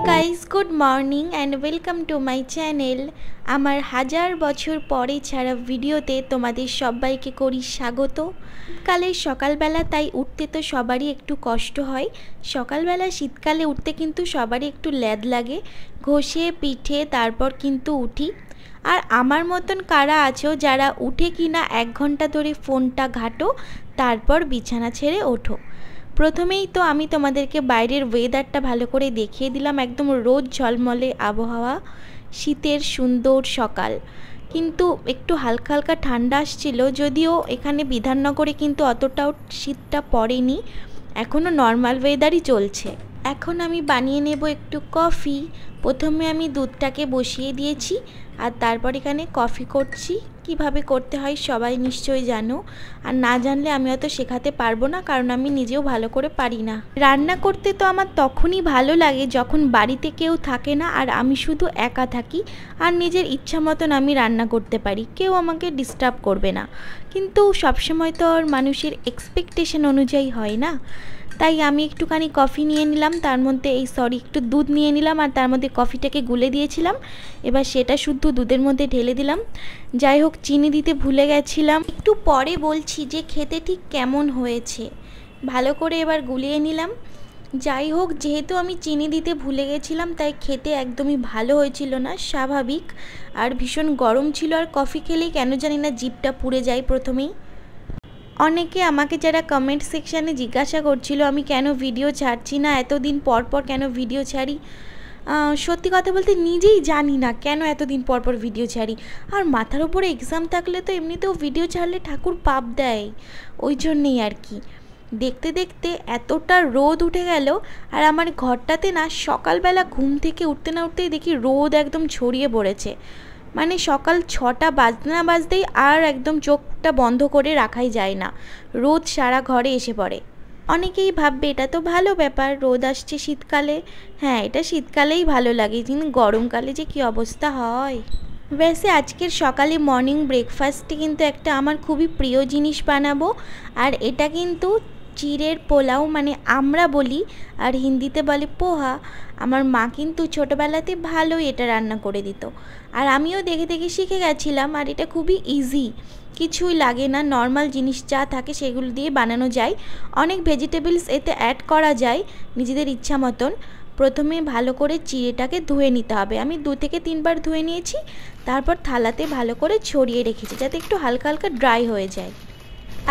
Guys, good morning and welcome to my channel. আমার হাজার বছর পরে ছাড়া ভিডিওতে তোমাদের সবাইকে করি স্বাগত। কালের সকালবেলা, তাই উঠতে তো সবারই একটু কষ্ট হয়। সকালবেলা শীতকালে উঠতে কিন্তু সবারই একটু ল্যাদ লাগে, ঘষে পিঠে তারপর কিন্তু উঠি। আর আমার মতন কারা আছো যারা উঠে কিনা 1 ঘন্টা ধরে ফোনটা ঘাটো, তারপর বিছানা ছেড়ে ওঠো। প্রথমেই তো আমি তোমাদেরকে বাইরের ওয়েদারটা ভালো করে দেখিয়ে দিলাম। একদম রোদ ঝলমলে আবহাওয়া, শীতের সুন্দর সকাল, কিন্তু একটু হালকা হালকা ঠান্ডা আসছিল। যদিও এখানে বিধাননগরে কিন্তু অতটাও শীতটা পড়েনি, এখনও নর্মাল ওয়েদারই চলছে। এখন আমি বানিয়ে নেব একটু কফি। প্রথমে আমি দুধটাকে বসিয়ে দিয়েছি আর তারপর এখানে কফি করছি। কিভাবে করতে হয় সবাই নিশ্চয়ই জানো, আর না জানলে আমি হয়তো শেখাতে পারবো না, কারণ আমি নিজেও ভালো করে পারি না। রান্না করতে তো আমার তখনই ভালো লাগে যখন বাড়িতে কেউ থাকে না আর আমি শুধু একা থাকি, আর নিজের ইচ্ছা মতন আমি রান্না করতে পারি, কেউ আমাকে ডিস্টার্ব করবে না। কিন্তু সবসময় তো আর মানুষের এক্সপেকটেশন অনুযায়ী হয় না। তাই আমি একটুখানি কফি নিয়ে নিলাম, তার মধ্যে একটু দুধ নিয়ে নিলাম আর তার মধ্যে কফিটাকে গুলে দিয়েছিলাম। এবার সেটা শুদ্ধ দুধের মধ্যে ঢেলে দিলাম। যাই হোক, চিনি দিতে ভুলে গেছিলাম, একটু পরে বলছি যে খেতে ঠিক কেমন হয়েছে। ভালো করে এবার গুলিয়ে নিলাম। যাই হোক, যেহেতু আমি চিনি দিতে ভুলে গেছিলাম তাই খেতে একদমই ভালো হয়েছিল না, স্বাভাবিক। আর ভীষণ গরম ছিল, আর কফি খেলেই কেন জানি না জিভটা পুড়ে যায় প্রথমেই। অনেকে আমাকে যারা কমেন্ট সেকশানে জিজ্ঞাসা করছিল আমি কেন ভিডিও ছাড়ছি না, এতদিন পর পর কেন ভিডিও ছাড়ি। সত্যি কথা বলতে নিজেই জানি না কেন এতদিন পর পর ভিডিও ছাড়ি। আর মাথার উপরে এক্সাম থাকলে তো এমনিতেও ভিডিও ছাড়লে ঠাকুর পাপ দেয়, ওই জন্যেই আর কি। দেখতে দেখতে এতটা রোদ উঠে গেল, আর আমার ঘরটাতে না সকালবেলা ঘুম থেকে উঠতে না উঠতেই দেখি রোদ একদম ছড়িয়ে পড়েছে। মানে সকাল 6টা বাজতে না বাজতেই আর একদম চোখটা বন্ধ করে রাখাই যায় না, রোদ সারা ঘরে এসে পড়ে। অনেকেই ভাববে এটা তো ভালো ব্যাপার, রোদ আসছে শীতকালে। হ্যাঁ, এটা শীতকালেই ভালো লাগে, কিন্তু গরমকালে যে কী অবস্থা হয়। ব্যাসে আজকের সকালে মর্নিং ব্রেকফাস্টে কিন্তু একটা আমার খুবই প্রিয় জিনিস বানাবো, আর এটা কিন্তু চিড়ের পোলাও, মানে আমরা বলি আর হিন্দিতে বলে পোহা। আমার মা কিন্তু ছোটোবেলাতে ভালোই এটা রান্না করে দিত, আর আমিও দেখে দেখে শিখে গেছিলাম। আর এটা খুবই ইজি, কিছুই লাগে না, নর্মাল জিনিস যা থাকে সেগুলো দিয়ে বানানো যায়। অনেক ভেজিটেবলস এতে অ্যাড করা যায় নিজেদের ইচ্ছা মতন। প্রথমে ভালো করে চিড়েটাকে ধুয়ে নিতে হবে। আমি 2 থেকে 3 বার ধুয়ে নিয়েছি, তারপর থালাতে ভালো করে ছড়িয়ে রেখেছি যাতে একটু হালকা হালকা ড্রাই হয়ে যায়।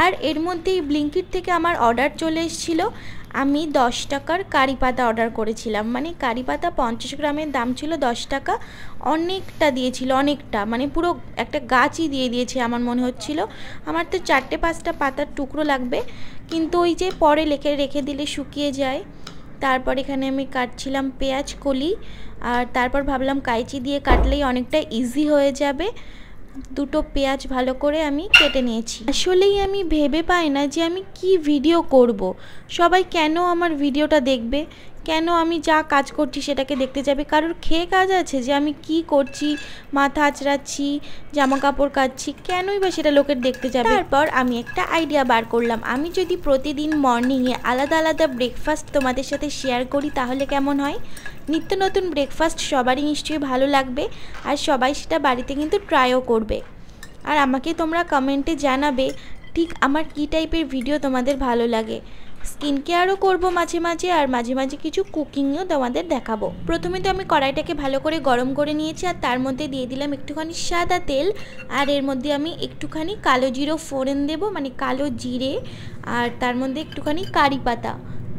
আর এর মধ্যেই ব্লিঙ্কিট থেকে আমার অর্ডার চলে এসেছিলো। আমি 10 টাকার কারি পাতা অর্ডার করেছিলাম, মানে কারি পাতা 50 গ্রামের দাম ছিল 10 টাকা। অনেকটা দিয়েছিল, অনেকটা, মানে পুরো একটা গাছই দিয়ে দিয়েছে আমার মনে হচ্ছিল। আমার তো 4-5টা পাতার টুকরো লাগবে, কিন্তু ওই যে পরে রেখে দিলে শুকিয়ে যায়। তারপর এখানে আমি কাটছিলাম পেঁয়াজ কলি, আর তারপর ভাবলাম কাঁচি দিয়ে কাটলেই অনেকটা ইজি হয়ে যাবে। 2টো পেঁয়াজ ভালো করে আমি কেটে নিয়েছি। আসলেই আমি ভেবে পাই না যে আমি কি ভিডিও করব, সবাই কেন আমার ভিডিওটা দেখবে, কেন আমি যা কাজ করছি সেটাকে দেখতে যাবে। কারোর খেয়ে কাজ আছে যে আমি কি করছি, মাথা আঁচড়াচ্ছি, জামা কাপড় কাচ্ছি, কেনই বা সেটা লোকের দেখতে যাবে। তারপর আমি একটা আইডিয়া বার করলাম, আমি যদি প্রতিদিন মর্নিংয়ে আলাদা আলাদা ব্রেকফাস্ট তোমাদের সাথে শেয়ার করি তাহলে কেমন হয়। নিত্য নতুন ব্রেকফাস্ট সবারই নিশ্চয়ই ভালো লাগবে, আর সবাই সেটা বাড়িতে কিন্তু ট্রাইও করবে। আর আমাকে তোমরা কমেন্টে জানাবে ঠিক আমার কী টাইপের ভিডিও তোমাদের ভালো লাগে। স্কিন কেয়ারও করবো মাঝে মাঝে, আর মাঝে মাঝে কিছু কুকিংও তোমাদের দেখাবো। প্রথমে তো আমি কড়াইটাকে ভালো করে গরম করে নিয়েছি, আর তার মধ্যে দিয়ে দিলাম একটুখানি সাদা তেল, আর এর মধ্যে আমি একটুখানি কালো জিরে ফোড়ন দেবো, মানে কালো জিরে, আর তার মধ্যে একটুখানি কারি পাতা,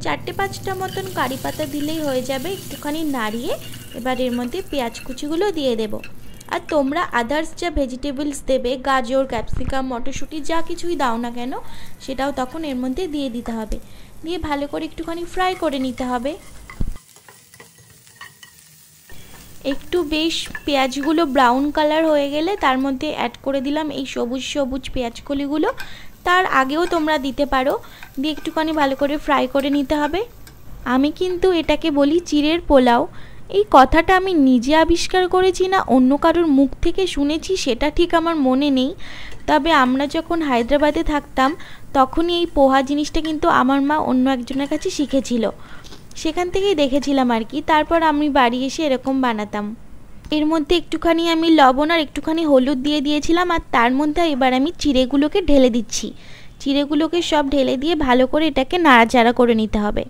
4-5টা মতন কারি পাতা দিলেই হয়ে যাবে। একটুখানি নাড়িয়ে এবার এর মধ্যে পেঁয়াজ কুচিগুলো দিয়ে দেবো। আর তোমরা আদার্স যা ভেজিটেবলস দেবে, গাজর, ক্যাপসিকাম, মটরশুঁটি যা কিছুই দাও না কেন, সেটাও তখন এর মধ্যে দিয়ে দিতে হবে। দিয়ে ভালো করে একটুখানি ফ্রাই করে নিতে হবে। একটু বেশ পেঁয়াজগুলো ব্রাউন কালার হয়ে গেলে তার মধ্যে অ্যাড করে দিলাম এই সবুজ সবুজ পেঁয়াজকলিগুলো। তার আগেও তোমরা দিতে পারো। দিয়ে একটুখানি ভালো করে ফ্রাই করে নিতে হবে। আমি কিন্তু এটাকে বলি চিড়ের পোলাও। এই কথাটা আমি নিজে আবিষ্কার করেছি না অন্য কারোর মুখ থেকে শুনেছি সেটা ঠিক আমার মনে নেই, তবে আমরা যখন হায়দ্রাবাদে থাকতাম তখনই এই পোহা জিনিসটা কিন্তু আমার মা অন্য একজনের কাছে শিখেছিল। সেখান থেকেই দেখেছিলাম আর কি। তারপর আমি বাড়ি এসে এরকম বানাতাম। এর মধ্যে একটুখানি আমি লবণ আর একটুখানি হলুদ দিয়ে দিয়েছিলাম, আর তার মধ্যে এবার আমি চিড়েগুলোকে ঢেলে দিচ্ছি। চিড়েগুলোকে সব ঢেলে দিয়ে ভালো করে এটাকে নাড়াচাড়া করে নিতে হবে।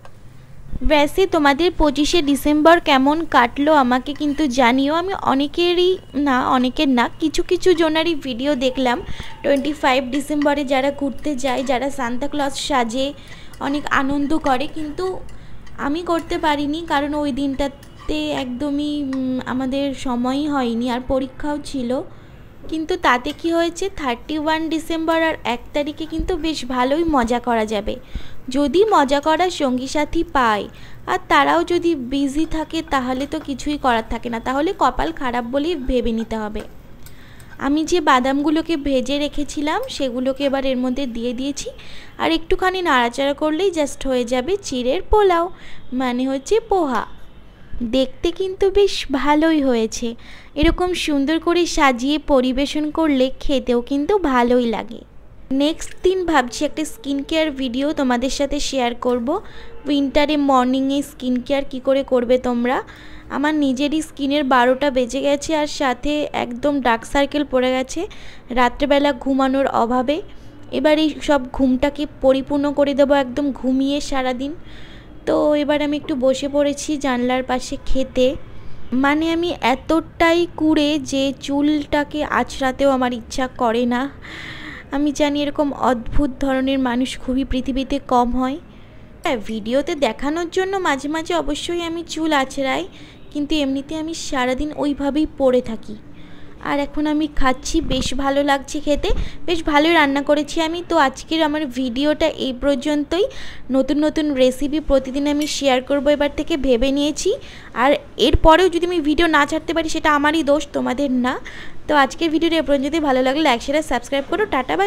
ব্যাসে তোমাদের 25শে ডিসেম্বর কেমন কাটলো আমাকে কিন্তু জানিও। আমি অনেকের না কিছু কিছু জনারই ভিডিও দেখলাম 25 ডিসেম্বরে যারা ঘুরতে যায়, যারা সান্তাক্লজ সাজে, অনেক আনন্দ করে, কিন্তু আমি করতে পারিনি কারণ ওই দিনটাতে একদমই আমাদের সময়ই হয়নি, আর পরীক্ষাও ছিল। কিন্তু তাতে কি হয়েছে, 31 ডিসেম্বর আর 1 তারিখে কিন্তু বেশ ভালোই মজা করা যাবে, যদি মজা করার সঙ্গী সাথী পায়। আর তারাও যদি বিজি থাকে তাহলে তো কিছুই করার থাকে না, তাহলে কপাল খারাপ বলেই ভেবে নিতে হবে। আমি যে বাদামগুলোকে ভেজে রেখেছিলাম সেগুলোকে এবার এর মধ্যে দিয়ে দিয়েছি, আর একটুখানি নাড়াচাড়া করলেই জাস্ট হয়ে যাবে চিড়ের পোলাও, মানে হচ্ছে পোহা। দেখতে কিন্তু বেশ ভালোই হয়েছে। এরকম সুন্দর করে সাজিয়ে পরিবেশন করলে খেতেও কিন্তু ভালোই লাগে। নেক্সট দিন ভাবছি একটা স্কিন কেয়ার ভিডিও তোমাদের সাথে শেয়ার করব। উইন্টারে মর্নিংয়ে স্কিন কেয়ার কী করে করবে তোমরা। আমার নিজেরই স্কিনের 12টা বেজে গেছে, আর সাথে একদম ডার্ক সার্কেল পড়ে গেছে রাত্রেবেলা ঘুমানোর অভাবে। এবার এই সব ঘুমটাকে পরিপূর্ণ করে দেবো, একদম ঘুমিয়ে সারাদিন। তো এবার আমি একটু বসে পড়েছি জানলার পাশে খেতে। মানে আমি এতটাই কুঁড়ে যে চুলটাকে আঁচড়াতেও আমার ইচ্ছা করে না। আমি জানি এরকম অদ্ভুত ধরনের মানুষ খুবই পৃথিবীতে কম হয়। হ্যাঁ, ভিডিওতে দেখানোর জন্য মাঝে মাঝে অবশ্যই আমি চুল আঁচড়াই, কিন্তু এমনিতে আমি সারাদিন ওইভাবেই পড়ে থাকি। আর এখন আমি খাচ্ছি, বেশ ভালো লাগছে খেতে, বেশ ভালোই রান্না করেছি আমি। তো আজকের আমার ভিডিওটা এই পর্যন্তই। নতুন নতুন রেসিপি প্রতিদিন আমি শেয়ার করব এবার থেকে ভেবে নিয়েছি, আর এরপরেও যদি আমি ভিডিও না ছাড়তে পারি সেটা আমারই দোষ, তোমাদের না। তো আজকের ভিডিওটা এই পর্যন্তই। ভালো লাগলে লাইক শেয়ার সাবস্ক্রাইব করো। Tata bye.